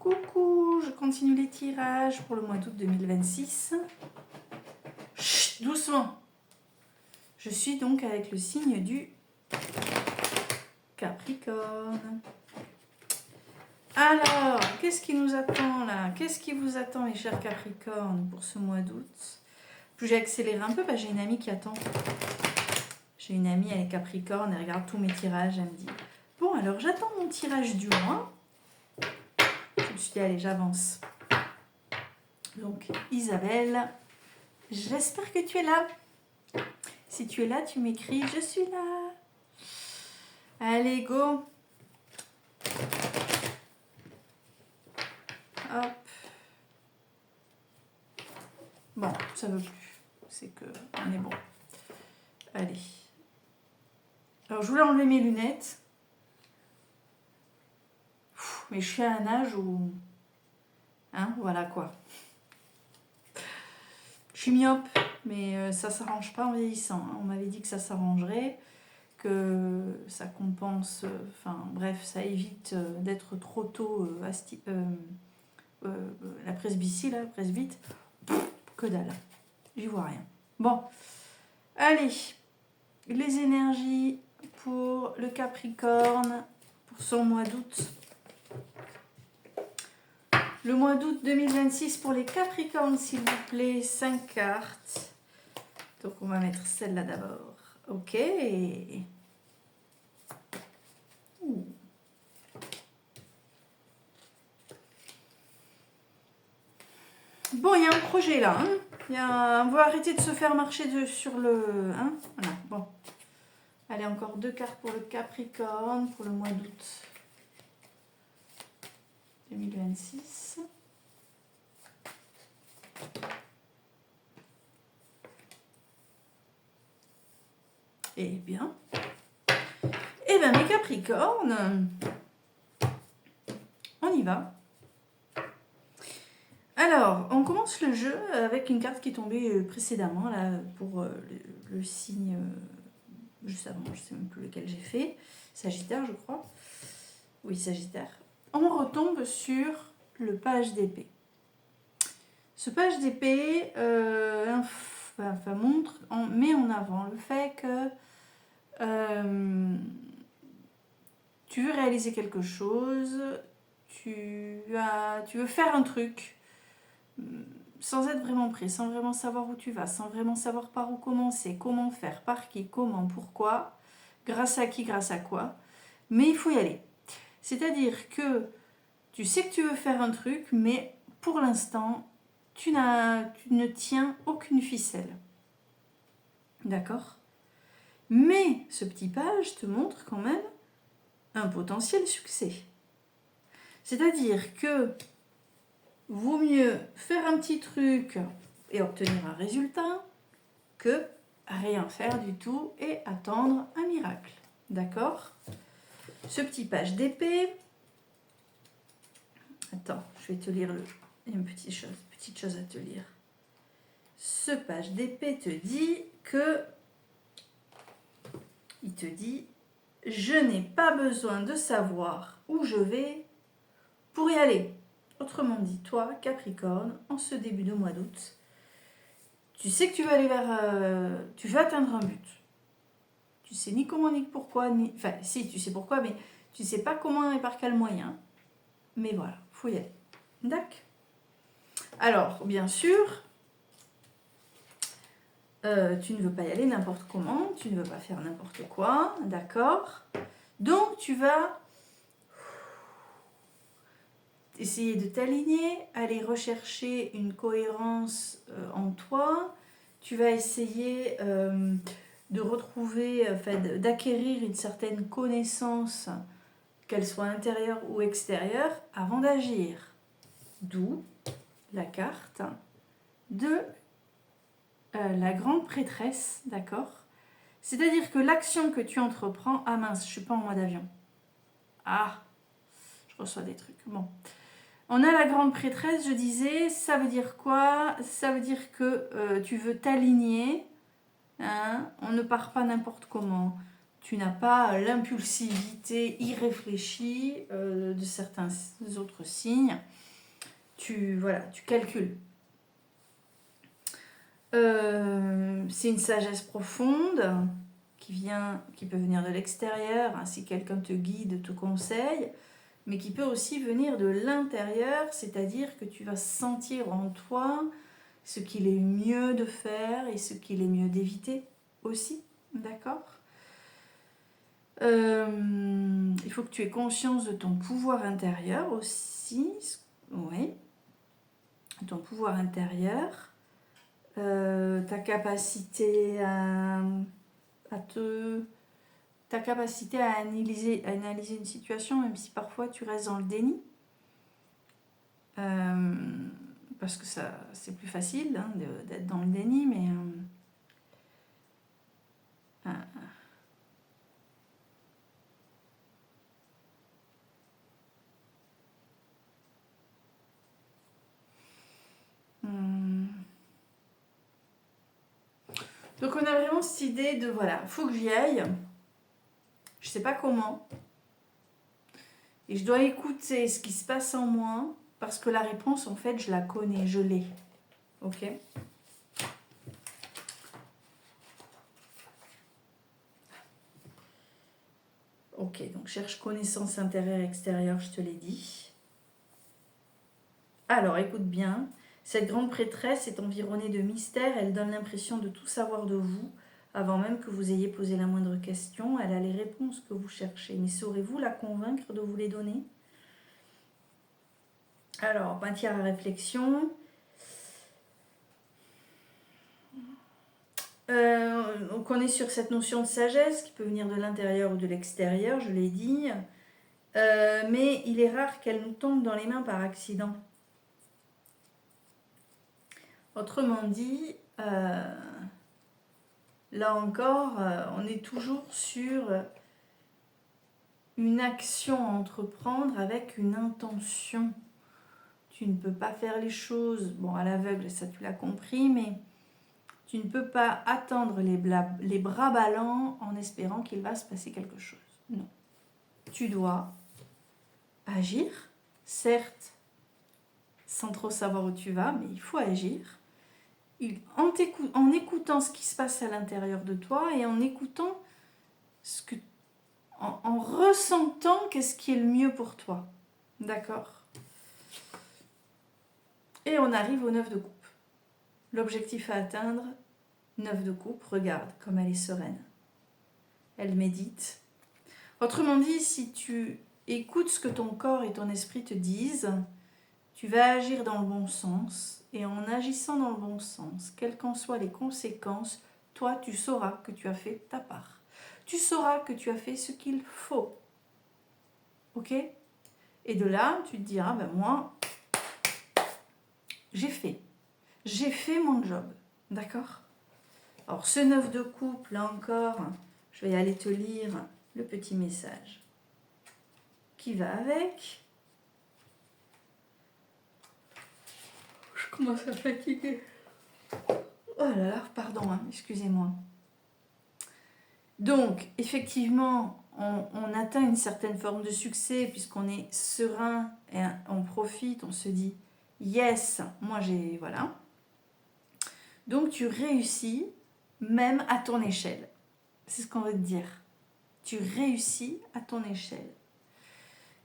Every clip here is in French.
Coucou, je continue les tirages pour le mois d'août 2026. Chut, doucement. Je suis donc avec le signe du Capricorne. Alors, qu'est-ce qui nous attend là? Qu'est-ce qui vous attend, mes chers Capricornes, pour ce mois d'août? Plus j'ai accéléré un peu, j'ai une amie qui attend. J'ai une amie, elle est Capricorne, elle regarde tous mes tirages, elle me dit « Bon, alors j'attends mon tirage du mois. » Je me suis dit « Allez, j'avance. » Donc, Isabelle, j'espère que tu es là. Si tu es là, tu m'écris « Je suis là ». Allez, go. Hop. Bon, ça veut plus. C'est que on est bon. Allez. Alors, je voulais enlever mes lunettes. Mais je suis à un âge où... Hein, voilà quoi. Je suis myope, mais ça ne s'arrange pas en vieillissant. Hein. On m'avait dit que ça s'arrangerait, que ça compense... Enfin, bref, ça évite d'être trop tôt la presbytie, là, presbyte. Que dalle. J'y vois rien. Bon. Allez. Les énergies pour le Capricorne pour son mois d'août. Le mois d'août 2026 pour les Capricornes, s'il vous plaît, 5 cartes. Donc on va mettre celle-là d'abord. Ok. Ouh. Bon, il y a un projet là. Hein. On va arrêter de se faire marcher sur le... Hein. Voilà, bon. Allez, encore 2 cartes pour le Capricorne pour le mois d'août 2026. Eh bien, mes Capricornes, on y va. Alors, on commence le jeu avec une carte qui est tombée précédemment là pour le signe juste avant, je ne sais même plus lequel j'ai fait, Sagittaire je crois. Oui, Sagittaire. On retombe sur le page d'épée. Ce page d'épée met en avant le fait que tu veux réaliser quelque chose, tu veux faire un truc sans être vraiment prêt, sans vraiment savoir où tu vas, sans vraiment savoir par où commencer, comment faire, par qui, comment, pourquoi, grâce à qui, grâce à quoi. Mais il faut y aller. C'est-à-dire que tu sais que tu veux faire un truc, mais pour l'instant, tu ne tiens aucune ficelle. D'accord ? Mais ce petit page te montre quand même un potentiel succès. C'est-à-dire que vaut mieux faire un petit truc et obtenir un résultat que rien faire du tout et attendre un miracle. D'accord ? Ce petit page d'épée. Attends, je vais te lire il y a une petite chose à te lire. Ce page d'épée te dit que... Il te dit, je n'ai pas besoin de savoir où je vais pour y aller. Autrement dit, toi, Capricorne, en ce début de mois d'août, tu sais que tu vas aller tu vas atteindre un but. Tu sais ni comment ni pourquoi, enfin si, tu sais pourquoi, mais tu sais pas comment et par quel moyen. Mais voilà, faut y aller. D'accord ? Alors, bien sûr, tu ne veux pas y aller n'importe comment, tu ne veux pas faire n'importe quoi, d'accord ? Donc, tu vas essayer de t'aligner, aller rechercher une cohérence en toi. Tu vas essayer de retrouver, d'acquérir une certaine connaissance, qu'elle soit intérieure ou extérieure, avant d'agir. D'où la carte de la grande prêtresse, d'accord ? C'est-à-dire que l'action que tu entreprends... Ah mince, je ne suis pas en mode avion. Ah, je reçois des trucs. Bon. On a la grande prêtresse, je disais, ça veut dire quoi ? Ça veut dire que tu veux t'aligner. Hein ? On ne part pas n'importe comment. Tu n'as pas l'impulsivité irréfléchie de certains autres signes. Voilà, tu calcules. C'est une sagesse profonde qui peut venir de l'extérieur, hein, si quelqu'un te guide, te conseille, mais qui peut aussi venir de l'intérieur, c'est-à-dire que tu vas sentir en toi ce qu'il est mieux de faire et ce qu'il est mieux d'éviter aussi, d'accord ? Il faut que tu aies conscience de ton pouvoir intérieur aussi, oui, ton pouvoir intérieur, ta capacité ta capacité à analyser une situation, même si parfois tu restes dans le déni, parce que c'est plus facile hein, d'être dans le déni, mais donc on a vraiment cette idée de voilà, faut que j'y aille, je sais pas comment, et je dois écouter ce qui se passe en moi, parce que la réponse en fait je la connais, je l'ai, ok ? Ok, donc cherche connaissance intérieure extérieure, je te l'ai dit. Alors écoute bien, cette grande prêtresse est environnée de mystères, elle donne l'impression de tout savoir de vous, avant même que vous ayez posé la moindre question, elle a les réponses que vous cherchez, mais saurez-vous la convaincre de vous les donner ? Alors, matière à réflexion. Donc on est sur cette notion de sagesse qui peut venir de l'intérieur ou de l'extérieur, je l'ai dit. Mais il est rare qu'elle nous tombe dans les mains par accident. Autrement dit, là encore, on est toujours sur une action à entreprendre avec une intention. Tu ne peux pas faire les choses, bon à l'aveugle, ça tu l'as compris, mais tu ne peux pas attendre les bras ballants en espérant qu'il va se passer quelque chose. Non. Tu dois agir, certes, sans trop savoir où tu vas, mais il faut agir. En écoutant ce qui se passe à l'intérieur de toi et en écoutant en ressentant qu'est-ce qui est le mieux pour toi. D'accord ? Et on arrive au 9 de coupe. L'objectif à atteindre, 9 de coupe, regarde comme elle est sereine. Elle médite. Autrement dit, si tu écoutes ce que ton corps et ton esprit te disent, tu vas agir dans le bon sens. Et en agissant dans le bon sens, quelles qu'en soient les conséquences, toi, tu sauras que tu as fait ta part. Tu sauras que tu as fait ce qu'il faut. Ok ? Et de là, tu te diras, ben moi, j'ai fait mon job. D'accord ? Alors, ce 9 de coupe, là encore, je vais aller te lire le petit message qui va avec. Je commence à fatiguer. Oh là là, pardon, hein, excusez-moi. Donc, effectivement, on atteint une certaine forme de succès puisqu'on est serein et on profite, on se dit yes, moi j'ai. Voilà. Donc, tu réussis même à ton échelle. C'est ce qu'on veut te dire. Tu réussis à ton échelle.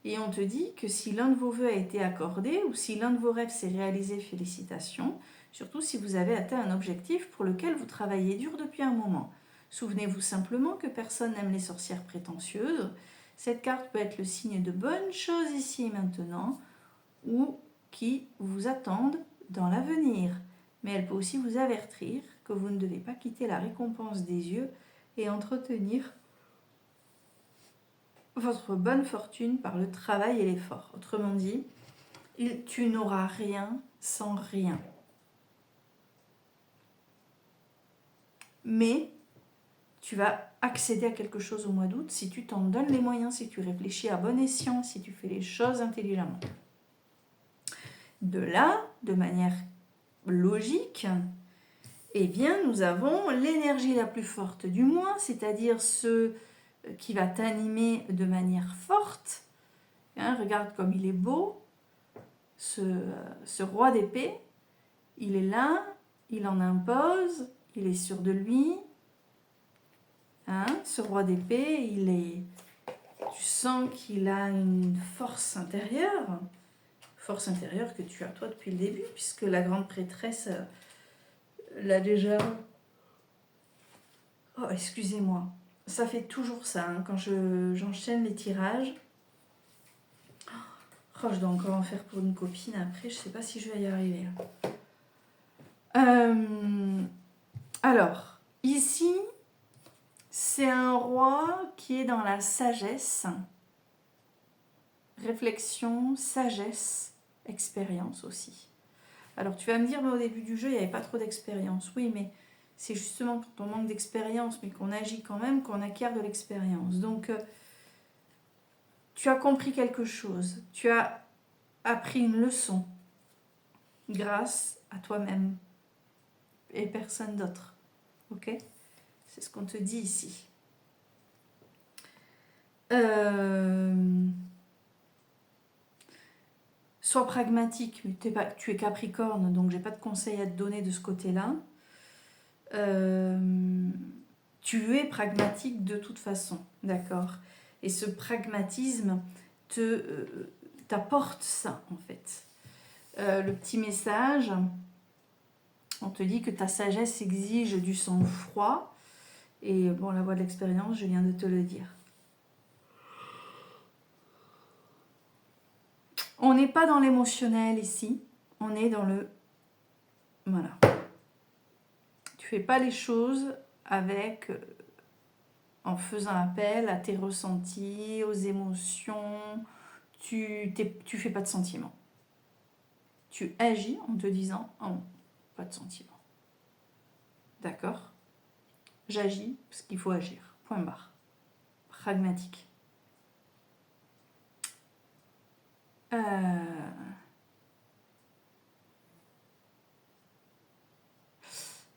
Et on te dit que si l'un de vos vœux a été accordé ou si l'un de vos rêves s'est réalisé, félicitations, surtout si vous avez atteint un objectif pour lequel vous travaillez dur depuis un moment. Souvenez-vous simplement que personne n'aime les sorcières prétentieuses. Cette carte peut être le signe de bonnes choses ici et maintenant ou qui vous attendent dans l'avenir. Mais elle peut aussi vous avertir que vous ne devez pas quitter la récompense des yeux et entretenir votre bonne fortune par le travail et l'effort. Autrement dit, tu n'auras rien sans rien. Mais tu vas accéder à quelque chose au mois d'août si tu t'en donnes les moyens, si tu réfléchis à bon escient, si tu fais les choses intelligemment. De là, de manière logique, eh bien, nous avons l'énergie la plus forte du mois, c'est-à-dire ce qui va t'animer de manière forte. Hein, regarde comme il est beau, ce roi d'épée. Il est là, il en impose, il est sûr de lui. Hein, ce roi d'épée, tu sens qu'il a une force intérieure que tu as toi depuis le début, puisque la grande prêtresse l'a déjà... Oh, excusez-moi, ça fait toujours ça, hein, quand j'enchaîne les tirages. Oh, je dois encore en faire pour une copine après, je sais pas si je vais y arriver. Alors, ici, c'est un roi qui est dans la sagesse, réflexion, sagesse, expérience aussi. Alors tu vas me dire, mais au début du jeu, il n'y avait pas trop d'expérience. Oui, mais c'est justement quand on manque d'expérience, mais qu'on agit quand même, qu'on acquiert de l'expérience. Donc, tu as compris quelque chose, tu as appris une leçon grâce à toi-même et personne d'autre. Ok ? C'est ce qu'on te dit ici. Sois pragmatique, tu es Capricorne, donc j'ai pas de conseils à te donner de ce côté-là. Tu es pragmatique de toute façon, d'accord ? Et ce pragmatisme t'apporte ça, en fait. Le petit message, on te dit que ta sagesse exige du sang-froid. Et bon, la voix de l'expérience, je viens de te le dire. On n'est pas dans l'émotionnel ici, on est dans le... Voilà. Tu fais pas les choses avec... en faisant appel à tes ressentis, aux émotions, tu fais pas de sentiments. Tu agis en te disant « Oh, pas de sentiments. » D'accord ? J'agis parce qu'il faut agir. Point barre. Pragmatique.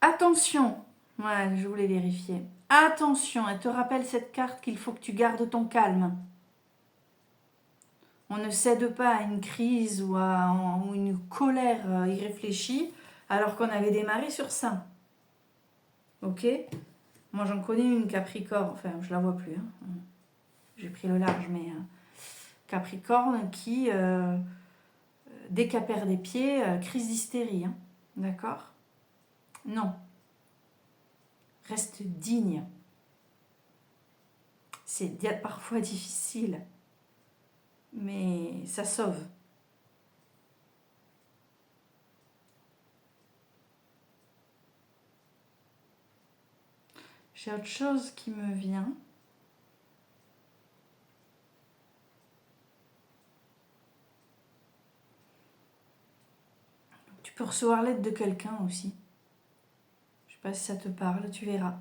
Attention, ouais, je voulais vérifier. Attention, elle te rappelle cette carte qu'il faut que tu gardes ton calme. On ne cède pas à une crise ou à une colère irréfléchie alors qu'on avait démarré sur ça. Ok ? Moi j'en connais une Capricorne, enfin je la vois plus. Hein. J'ai pris le large, mais Capricorne qui, dès qu'elle perd des pieds, crise d'hystérie. Hein. D'accord ? Non. Reste digne. C'est parfois difficile, mais ça sauve. J'ai autre chose qui me vient. Tu peux recevoir l'aide de quelqu'un aussi. Je ne sais pas si ça te parle, tu verras.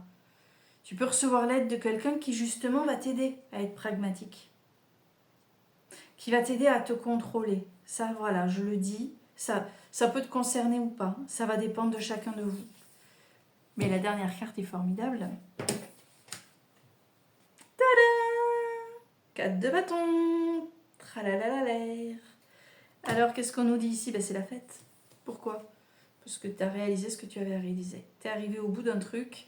Tu peux recevoir l'aide de quelqu'un qui justement va t'aider à être pragmatique. Qui va t'aider à te contrôler. Ça, voilà, je le dis. Ça peut te concerner ou pas. Ça va dépendre de chacun de vous. Mais la dernière carte est formidable. Tada ! 4 de bâton. Tralalalalaire. Alors, qu'est-ce qu'on nous dit ici ? Ben, c'est la fête. Pourquoi ? Parce que tu as réalisé ce que tu avais à réaliser. Tu es arrivé au bout d'un truc.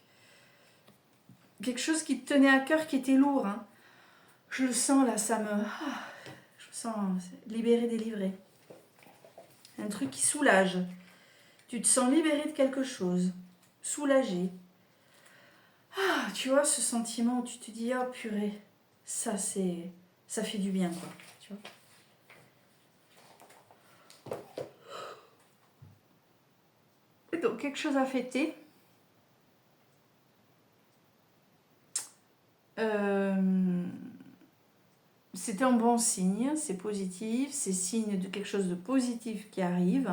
Quelque chose qui te tenait à cœur, qui était lourd. Hein. Je le sens là, je me sens libéré, délivré. Un truc qui soulage. Tu te sens libéré de quelque chose. Soulagé. Ah, tu vois, ce sentiment où tu te dis, oh purée, ça fait du bien, quoi. Tu vois. Et donc, quelque chose à fêter. C'est un bon signe, c'est positif, c'est signe de quelque chose de positif qui arrive.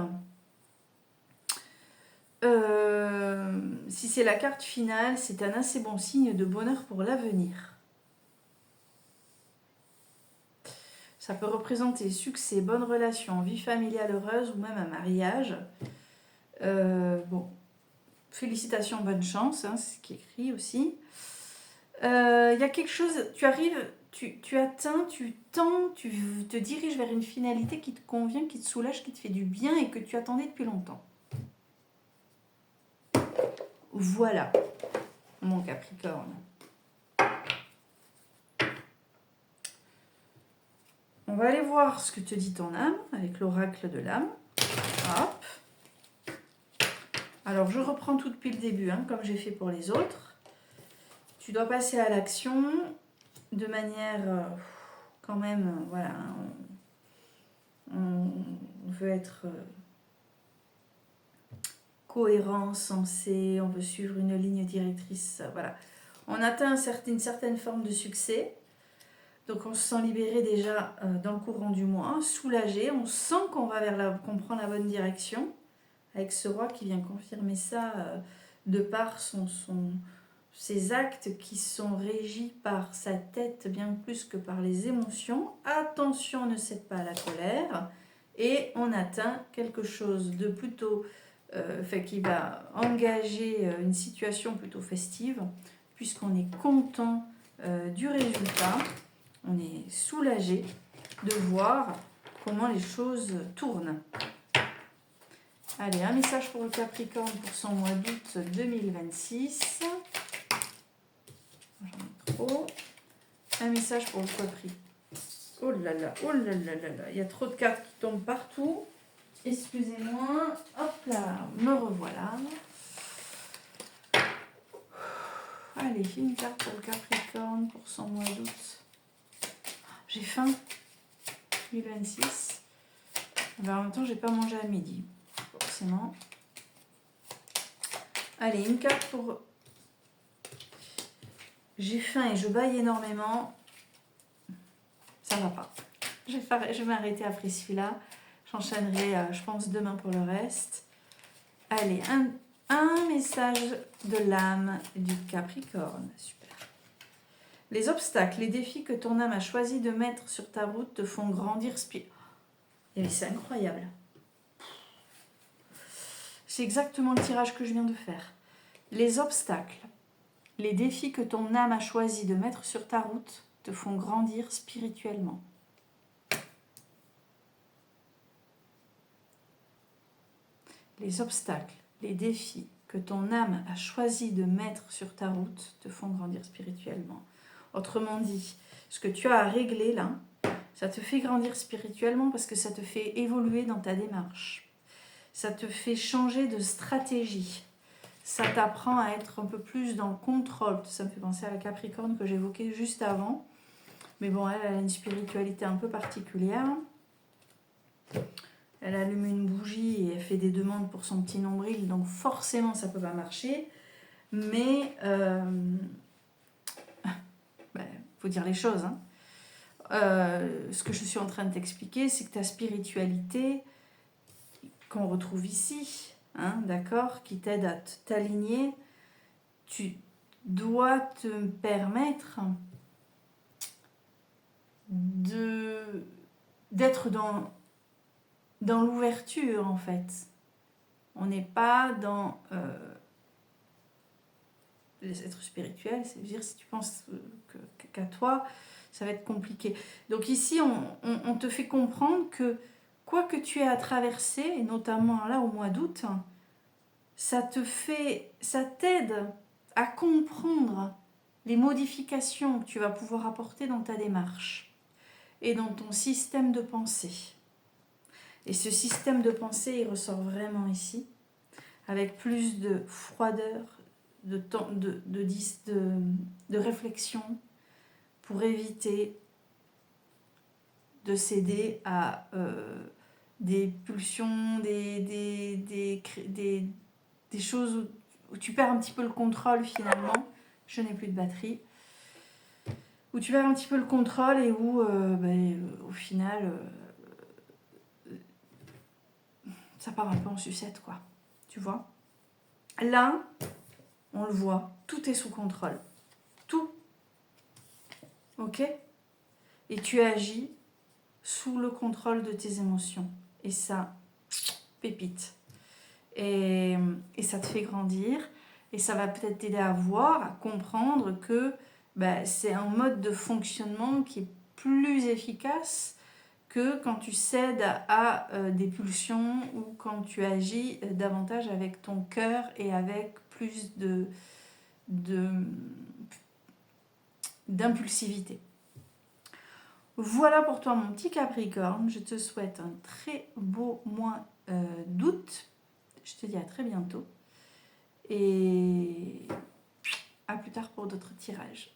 Si c'est la carte finale, c'est un assez bon signe de bonheur pour l'avenir. Ça peut représenter succès, bonne relation, vie familiale heureuse ou même un mariage. Bon, félicitations, bonne chance, hein, c'est ce qui est écrit aussi. Il y a quelque chose, tu arrives, tu atteins, tu tends, tu te diriges vers une finalité qui te convient, qui te soulage, qui te fait du bien et que tu attendais depuis longtemps. Voilà, mon Capricorne. On va aller voir ce que te dit ton âme avec l'oracle de l'âme. Hop. Alors, je reprends tout depuis le début, hein, comme j'ai fait pour les autres. Tu dois passer à l'action de manière quand même, voilà, on veut être cohérent, sensé, on veut suivre une ligne directrice, voilà. On atteint une certaine forme de succès, donc on se sent libéré déjà dans le courant du mois, soulagé, on sent qu'on va qu'on prend la bonne direction, avec ce roi qui vient confirmer ça de par ses actes qui sont régis par sa tête bien plus que par les émotions. Attention, ne cède pas à la colère. Et on atteint quelque chose de plutôt... qui va engager une situation plutôt festive, puisqu'on est content du résultat. On est soulagé de voir comment les choses tournent. Allez, un message pour le Capricorne pour son mois d'août 2026. J'en ai trop. Un message pour le Capricorne. Oh là là, oh là là là là. Il y a trop de cartes qui tombent partout. Excusez-moi. Hop là, me revoilà. Allez, une carte pour le Capricorne pour son mois d'août. J'ai faim. 2026. Mais en même temps, j'ai pas mangé à midi. Forcément. Allez, une carte pour... J'ai faim et je baille énormément. Ça va pas. Je vais m'arrêter après celui-là. J'enchaînerai, je pense, demain pour le reste. Allez, un message de l'âme du Capricorne. Super. Les obstacles, les défis que ton âme a choisi de mettre sur ta route te font grandir spirituellement. Et c'est incroyable. C'est exactement le tirage que je viens de faire. Les obstacles, les défis que ton âme a choisi de mettre sur ta route te font grandir spirituellement. Les obstacles, les défis que ton âme a choisi de mettre sur ta route te font grandir spirituellement. Autrement dit, ce que tu as à régler là, ça te fait grandir spirituellement parce que ça te fait évoluer dans ta démarche. Ça te fait changer de stratégie. Ça t'apprend à être un peu plus dans le contrôle. Ça me fait penser à la Capricorne que j'évoquais juste avant. Mais bon, elle a une spiritualité un peu particulière. Elle allume une bougie et elle fait des demandes pour son petit nombril. Donc forcément, ça ne peut pas marcher. Mais faut dire les choses. Hein. Ce que je suis en train de t'expliquer, c'est que ta spiritualité, qu'on retrouve ici, hein, d'accord, qui t'aide à t'aligner, tu dois te permettre d'être dans l'ouverture, en fait. On n'est pas dans les êtres spirituels, c'est-à-dire si tu penses qu'à toi, ça va être compliqué. Donc ici, on te fait comprendre que quoi que tu aies à traverser, et notamment là au mois d'août, ça t'aide à comprendre les modifications que tu vas pouvoir apporter dans ta démarche et dans ton système de pensée. Et ce système de pensée, il ressort vraiment ici, avec plus de froideur, de réflexion, pour éviter de céder à des pulsions, des choses où tu perds un petit peu le contrôle finalement. Je n'ai plus de batterie. Où tu perds un petit peu le contrôle et où au final ça part un peu en sucette, quoi. Tu vois? Là, on le voit, tout est sous contrôle. Tout. Ok? Et tu agis sous le contrôle de tes émotions. Et ça, pépite. Et ça te fait grandir. Et ça va peut-être t'aider à voir, à comprendre que c'est un mode de fonctionnement qui est plus efficace que quand tu cèdes à des pulsions ou quand tu agis davantage avec ton cœur et avec plus d'impulsivité. Voilà pour toi mon petit Capricorne, je te souhaite un très beau mois d'août, je te dis à très bientôt et à plus tard pour d'autres tirages.